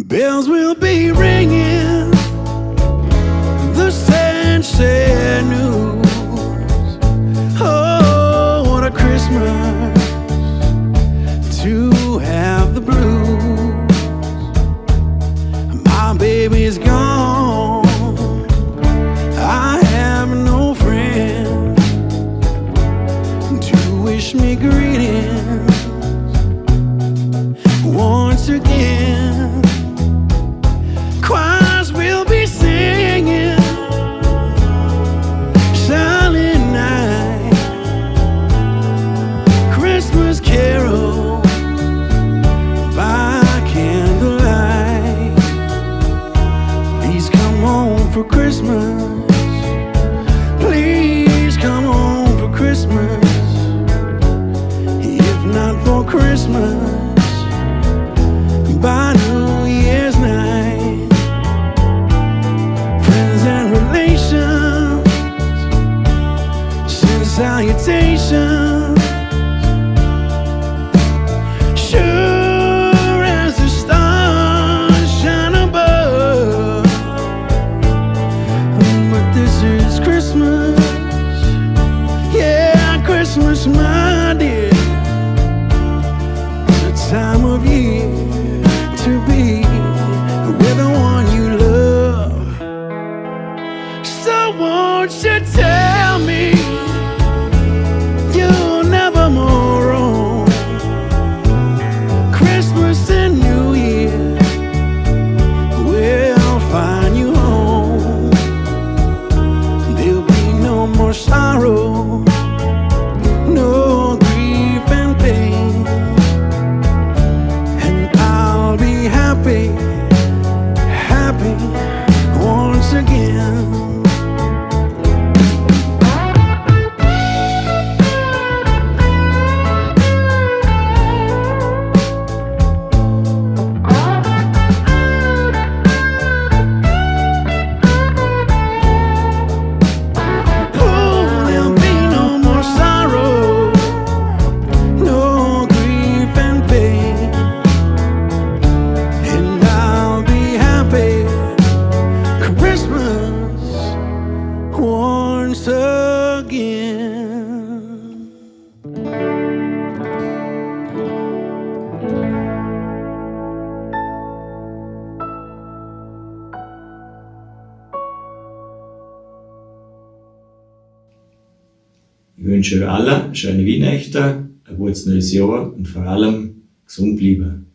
Bells will be ringing, the sad news. Oh, what a Christmas to have the blues. My baby's gone, I have no friend to wish me greetings once again. Choirs will be singing Silent Night, Christmas carol by candlelight. Please come home for Christmas. Please come home for Christmas. If not for Christmas, by New Year's night. Friends and relations send salutations. Sure as the stars shine above, but this is Christmas. Yeah, Christmas, my dear. It's a time of year to be with the one you love. So won't you tell me you'll never more roam? Christmas and New Year will find you home. There'll be no more sorrow, no grief and pain, and I'll be happy, happy once again. Once again. Ich wünsche euch allen schöne Weihnachten, ein gutes neues Jahr und vor allem gesund bleiben.